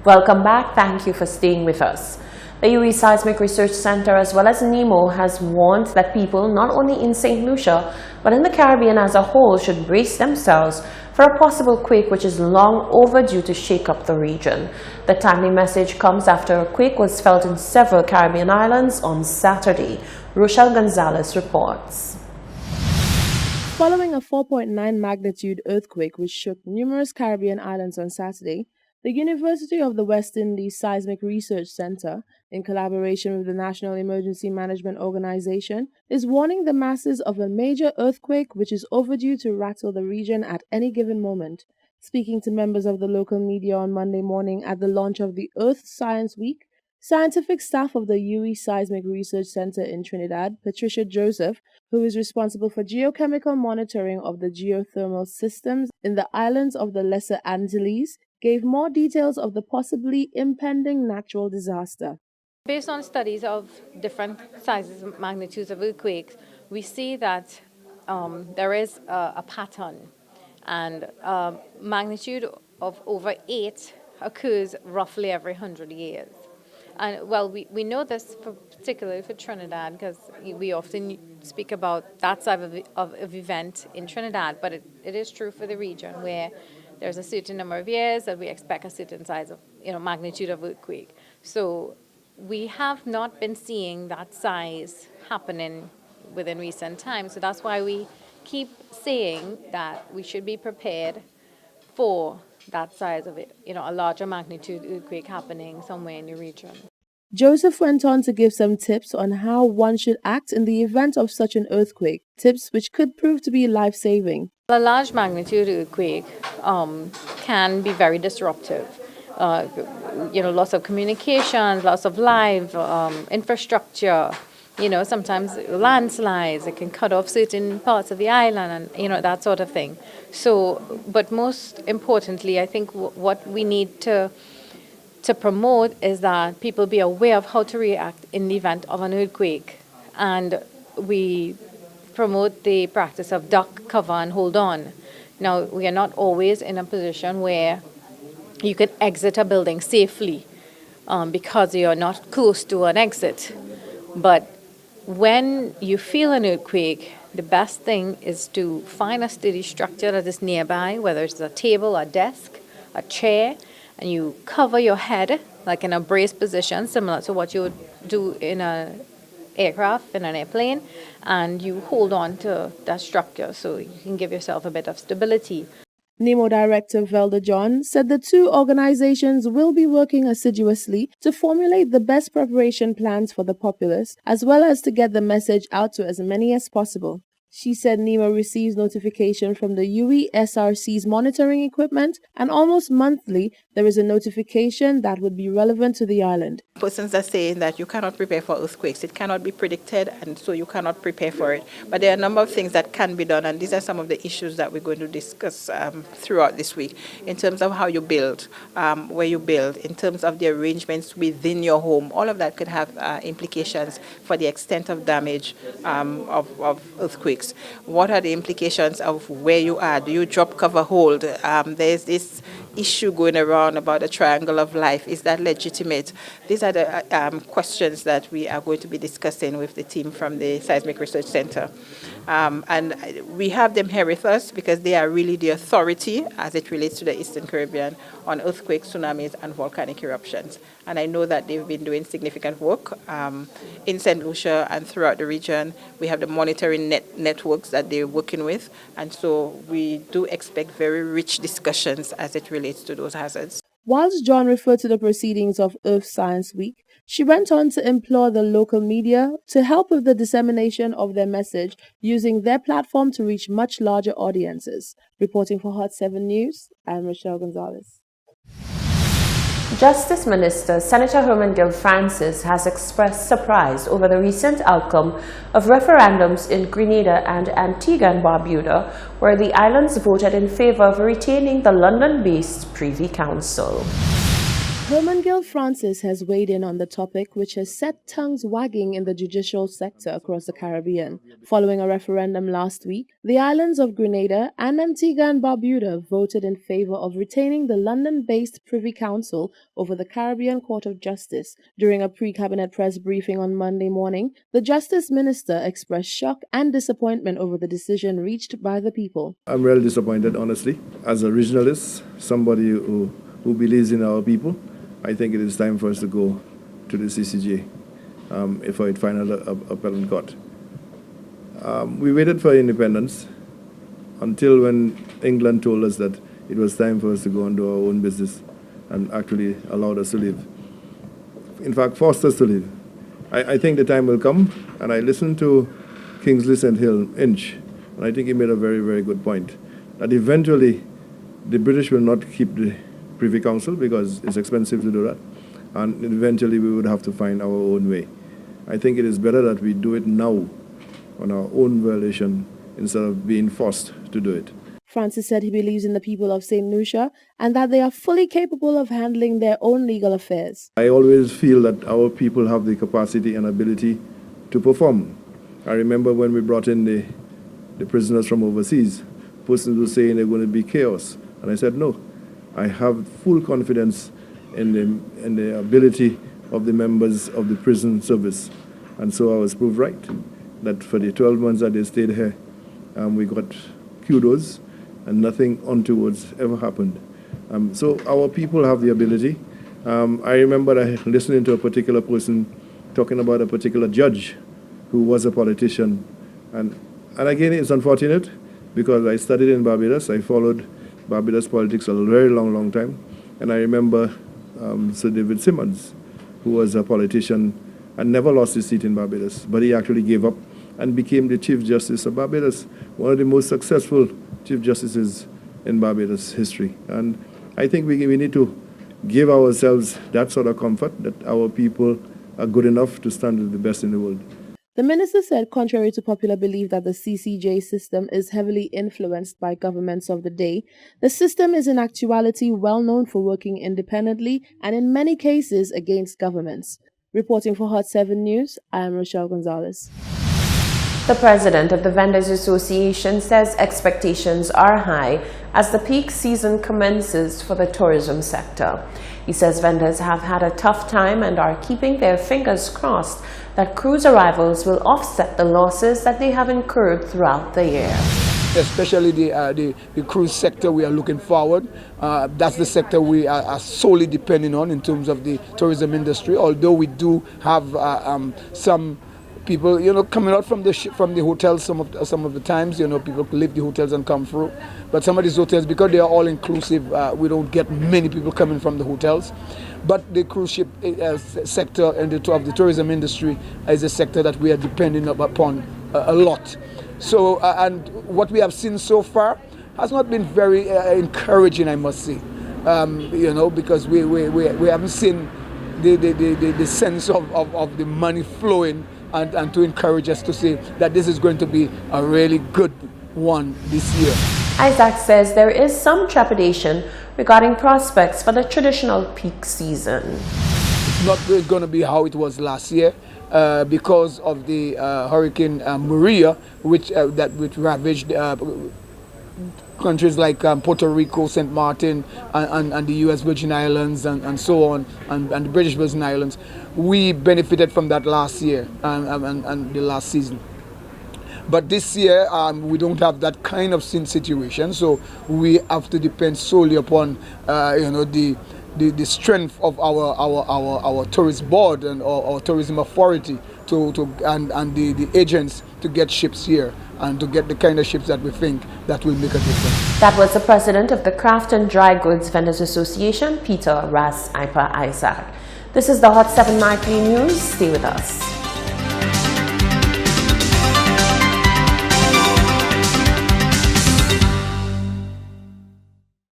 Welcome back. Thank you for staying with us. The UAE Seismic Research Center as well as NEMO has warned that people not only in St. Lucia but in the Caribbean as a whole should brace themselves for a possible quake which is long overdue to shake up the region. The timely message comes after a quake was felt in several Caribbean islands on Saturday. Rochelle Gonzalez reports. Following a 4.9 magnitude earthquake which shook numerous Caribbean islands on Saturday, the University of the West Indies Seismic Research Center, in collaboration with the National Emergency Management Organization, is warning the masses of a major earthquake which is overdue to rattle the region at any given moment. Speaking to members of the local media on Monday morning at the launch of the Earth Science Week, scientific staff of the UAE Seismic Research Center in Trinidad, Patricia Joseph, who is responsible for geochemical monitoring of the geothermal systems in the islands of the Lesser Antilles, gave more details of the possibly impending natural disaster. Based on studies of different sizes and magnitudes of earthquakes, we see that there is a pattern, and magnitude of over 8 occurs roughly every 100 years. And well, we know this particularly for Trinidad because we often speak about that type of event in Trinidad, but it is true for the region where there's a certain number of years that we expect a certain size of, magnitude of earthquake. So we have not been seeing that size happening within recent times. So that's why we keep saying that we should be prepared for that size of it, a larger magnitude earthquake happening somewhere in the region. Joseph went on to give some tips on how one should act in the event of such an earthquake, tips which could prove to be life-saving. A large magnitude earthquake can be very disruptive. Loss of communications, loss of life, infrastructure, sometimes landslides, it can cut off certain parts of the island and, that sort of thing. So, but most importantly, I think what we need to promote is that people be aware of how to react in the event of an earthquake. And we promote the practice of duck, cover, and hold on. Now, we are not always in a position where you can exit a building safely because you're not close to an exit. But when you feel an earthquake, the best thing is to find a steady structure that is nearby, whether it's a table, a desk, a chair, and you cover your head like in a braced position, similar to what you would do in an aircraft, in an airplane, and you hold on to that structure so you can give yourself a bit of stability. NEMO Director Velda John said the two organizations will be working assiduously to formulate the best preparation plans for the populace, as well as to get the message out to as many as possible. She said NEMO receives notification from the UAE SRC's monitoring equipment, and almost monthly there is a notification that would be relevant to the island. Persons are saying that you cannot prepare for earthquakes. It cannot be predicted, and so you cannot prepare for it. But there are a number of things that can be done, and these are some of the issues that we're going to discuss throughout this week, in terms of how you build, where you build, in terms of the arrangements within your home. All of that could have implications for the extent of damage of earthquakes. What are the implications of where you are? Do you drop, cover, hold? There's this issue going around about the triangle of life. Is that legitimate? These are the questions that we are going to be discussing with the team from the Seismic Research Center. And we have them here with us because they are really the authority as it relates to the Eastern Caribbean on earthquakes, tsunamis, and volcanic eruptions. And I know that they've been doing significant work in St. Lucia and throughout the region. We have the monitoring networks that they're working with. And so we do expect very rich discussions as it relates to those hazards. Whilst John referred to the proceedings of Earth Science Week, she went on to implore the local media to help with the dissemination of their message using their platform to reach much larger audiences. Reporting for Hot 7 News, I'm Rochelle Gonzalez. Justice Minister Senator Herman Gill Francis has expressed surprise over the recent outcome of referendums in Grenada and Antigua and Barbuda, where the islands voted in favor of retaining the London-based Privy Council. Hermangill Francis has weighed in on the topic, which has set tongues wagging in the judicial sector across the Caribbean. Following a referendum last week, the islands of Grenada and Antigua and Barbuda voted in favor of retaining the London-based Privy Council over the Caribbean Court of Justice. During a pre-cabinet press briefing on Monday morning, the Justice Minister expressed shock and disappointment over the decision reached by the people. I'm really disappointed, honestly. As a regionalist, somebody who believes in our people, I think it is time for us to go to the CCJ for its final appellate court. We waited for independence until when England told us that it was time for us to go and do our own business and actually allowed us to live. In fact, forced us to live. I think the time will come, and I listened to Kingsley St. Hill Inch, and I think he made a very, very good point, that eventually the British will not keep the Privy Council because it's expensive to do that, and eventually we would have to find our own way. I think it is better that we do it now on our own violation instead of being forced to do it. Francis said he believes in the people of St. Lucia and that they are fully capable of handling their own legal affairs. I always feel that our people have the capacity and ability to perform. I remember when we brought in the prisoners from overseas, persons were saying they're going to be chaos, and I said no. I have full confidence in the ability of the members of the prison service. And so I was proved right, that for the 12 months that they stayed here, we got kudos and nothing untowards ever happened. So our people have the ability. I remember listening to a particular person talking about a particular judge who was a politician. And again, it's unfortunate because I studied in Barbados. I followed Barbados politics a very long time. And I remember Sir David Simmons, who was a politician and never lost his seat in Barbados, but he actually gave up and became the Chief Justice of Barbados, one of the most successful Chief Justices in Barbados history. And I think we need to give ourselves that sort of comfort that our people are good enough to stand with the best in the world. The minister said, contrary to popular belief that the CCJ system is heavily influenced by governments of the day, the system is in actuality well known for working independently and in many cases against governments. Reporting for Hot 7 News, I am Rochelle Gonzalez. The president of the Vendors Association says expectations are high as the peak season commences for the tourism sector. He says vendors have had a tough time and are keeping their fingers crossed that cruise arrivals will offset the losses that they have incurred throughout the year. Especially the cruise sector, we are looking forward. That's the sector we are solely depending on in terms of the tourism industry, although we do have some people, coming out from the hotels some of the times, people leave the hotels and come through. But some of these hotels, because they are all inclusive, we don't get many people coming from the hotels. But the cruise ship sector and of the tourism industry is a sector that we are depending upon a lot. So, and what we have seen so far has not been very encouraging, I must say. Because we haven't seen the sense of the money flowing and to encourage us to say that this is going to be a really good one this year. Isaac says there is some trepidation regarding prospects for the traditional peak season. It's not going to be how it was last year because of the Hurricane Maria, which ravaged countries like Puerto Rico, St. Martin, and the U.S. Virgin Islands, and so on, and the British Virgin Islands. We benefited from that last year and the last season. But this year, we don't have that kind of situation, so we have to depend solely upon, the strength of our tourist board and our tourism authority and the agents to get ships here and to get the kind of ships that we think that will make a difference. That was the president of the Craft and Dry Goods Vendors Association, Peter Ras Ipa Isaac. This is the Hot 7 Nightly News. Stay with us.